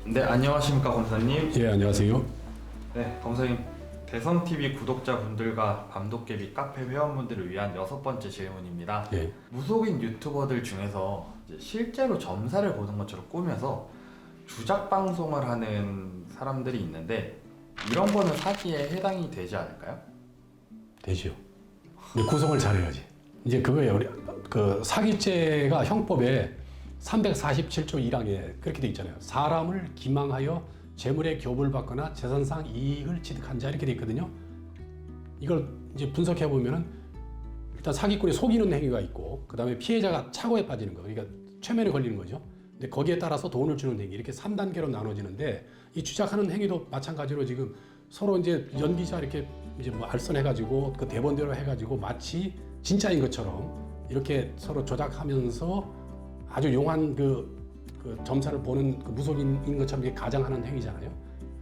네, 안녕하십니까 검사님. 예, 안녕하세요. 네, 검사님. 대성TV 구독자분들과 밤도깨비 카페 회원분들을 위한 6번째 질문입니다. 예. 무속인 유튜버들 중에서 이제 실제로 점사를 보는 것처럼 꾸며서 주작 방송을 하는 사람들이 있는데 이런 거는 사기에 해당이 되지 않을까요? 되죠. 근데 구성을 잘해야지. 이제 그거예요. 우리 그 사기죄가 형법에 347조 1항에 그렇게 돼 있잖아요. 사람을 기망하여 재물의 교부를 받거나 재산상 이익을 취득한 자 이렇게 돼 있거든요. 이걸 이제 분석해 보면은 일단 사기꾼이 속이는 행위가 있고, 그 다음에 피해자가 착오에 빠지는 거, 그러니까 최면에 걸리는 거죠. 근데 거기에 따라서 돈을 주는 행위, 이렇게 3단계로 나눠지는데, 이 주작하는 행위도 마찬가지로 지금 서로 이제 연기자 이렇게 이제 뭐 알선해가지고 그 대본대로 해가지고 마치 진짜인 것처럼 이렇게 서로 조작하면서 아주 용한 그 점사를 보는 그 무속인인 것처럼 이렇게 가장하는 행위잖아요.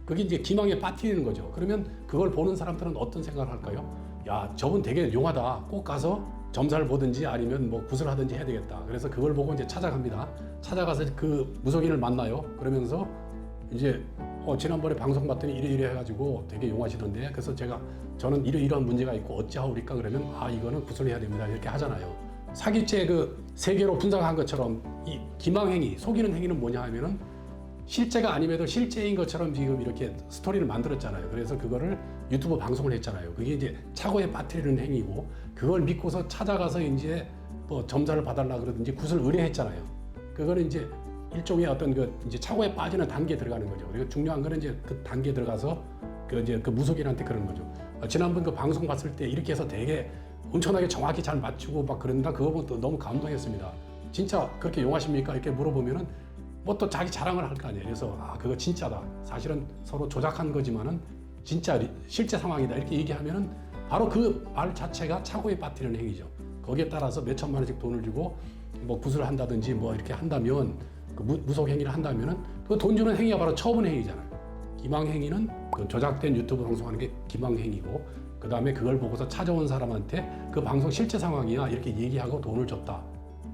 그게 이제 기망에 빠뜨리는 거죠. 그러면 그걸 보는 사람들은 어떤 생각을 할까요? 야, 저분 되게 용하다. 꼭 가서 점사를 보든지 아니면 뭐 굿을 하든지 해야 되겠다. 그래서 그걸 보고 이제 찾아갑니다. 찾아가서 그 무속인을 만나요. 그러면서 이제 지난번에 방송 봤더니 이래 해가지고 되게 용하시던데, 그래서 저는 이러한 문제가 있고 어찌하오리까 그러면 이거는 굿을 해야 됩니다. 이렇게 하잖아요. 사기죄 그 세 개로 분석한 것처럼 이 기망행위, 속이는 행위는 뭐냐 하면은 실제가 아님에도 실제인 것처럼 지금 이렇게 스토리를 만들었잖아요. 그래서 그거를 유튜브 방송을 했잖아요. 그게 이제 착오에 빠뜨리는 행위고, 그걸 믿고서 찾아가서 이제 뭐 점사를 봐달라 그러든지 굿을 의뢰했잖아요. 그거는 이제 일종의 어떤 그 이제 착오에 빠지는 단계에 들어가는 거죠. 그리고 중요한 거는 이제 그 단계에 들어가서 그 무속인한테 그런 거죠. 지난번 그 방송 봤을 때 이렇게 해서 되게 엄청나게 정확히 잘 맞추고 막 그런다. 그거 보고 또 너무 감동했습니다. 진짜 그렇게 용하십니까? 이렇게 물어보면은 뭐 또 자기 자랑을 할 거 아니에요. 그래서 그거 진짜다. 사실은 서로 조작한 거지만은 진짜 실제 상황이다. 이렇게 얘기하면은 바로 그 말 자체가 착오에 빠뜨리는 행위죠. 거기에 따라서 몇 천만 원씩 돈을 주고 뭐 굿을 한다든지 뭐 이렇게 한다면, 그 무속 행위를 한다면은 그 돈 주는 행위가 바로 처분 행위잖아요. 기망 행위는 그 조작된 유튜브 방송하는 게 기망 행위고, 그 다음에 그걸 보고서 찾아온 사람한테 그 방송 실제 상황이야 이렇게 얘기하고 돈을 줬다.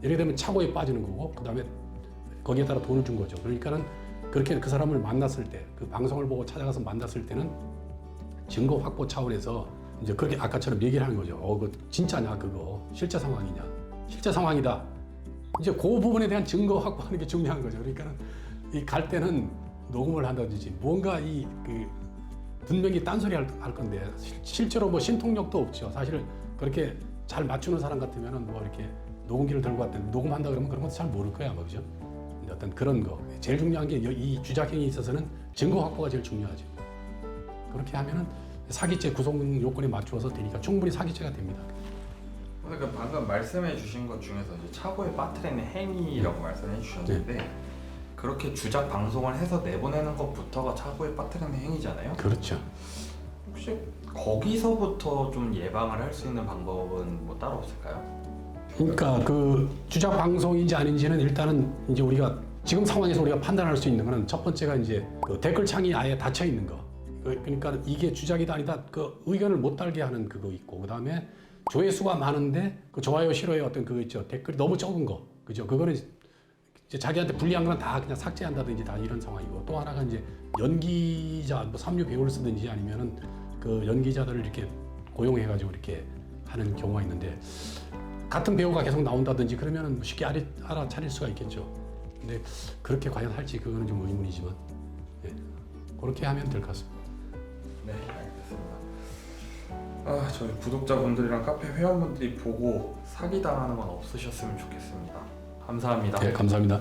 이렇게 되면 착오에 빠지는 거고, 그 다음에 거기에 따라 돈을 준 거죠. 그러니까는 그렇게 그 사람을 만났을 때, 그 방송을 보고 찾아가서 만났을 때는 증거 확보 차원에서 이제 그렇게 아까처럼 얘기를 하는 거죠. 그거 진짜냐, 그거 실제 상황이냐, 실제 상황이다. 이제 그 부분에 대한 증거 확보하는 게 중요한 거죠. 그러니까는 이 갈 때는 녹음을 한다든지 뭔가 분명히 딴소리 할 건데, 실제로 뭐 신통력도 없죠. 사실 그렇게 잘 맞추는 사람 같으면은 뭐 이렇게 녹음기를 들고 왔더니 녹음한다 그러면 그런 것도 잘 모를 거야, 아마. 그죠? 근데 어떤 그런 거. 제일 중요한 게 이 주작행위에 있어서는 증거 확보가 제일 중요하죠. 그렇게 하면은 사기죄 구성 요건에 맞추어서 되니까 충분히 사기죄가 됩니다. 그러니까 방금 말씀해 주신 것 중에서 이제 착오에 빠뜨리는 행위라고 말씀해 주셨는데, 네. 그렇게 주작 방송을 해서 내보내는 것부터가 착오에 빠뜨리는 행위잖아요. 그렇죠. 혹시 거기서부터 좀 예방을 할 수 있는 방법은 뭐 따로 없을까요? 그러니까 그 주작 방송인지 아닌지는 일단은 이제 우리가 지금 상황에서 우리가 판단할 수 있는 거는, 첫 번째가 이제 그 댓글창이 아예 닫혀 있는 거. 그러니까 이게 주작이다 아니다 그 의견을 못 달게 하는 그거 있고, 그 다음에 조회수가 많은데 그 좋아요 싫어요 어떤 그거 있죠. 댓글이 너무 적은 거. 그죠? 그거는 이제 자기한테 불리한 건 다 그냥 삭제한다든지 다 이런 상황이고, 또 하나가 이제 연기자, 뭐 삼류 배우를 쓰든지 아니면은 그 연기자들을 이렇게 고용해가지고 이렇게 하는 경우가 있는데, 같은 배우가 계속 나온다든지 그러면은 쉽게 알아차릴 수가 있겠죠. 근데 그렇게 과연 할지 그거는 좀 의문이지만, 네. 그렇게 하면 될 것 같습니다. 네, 알겠습니다. 저희 구독자분들이랑 카페 회원분들이 보고 사기당하는 건 없으셨으면 좋겠습니다. 감사합니다. 네, 감사합니다.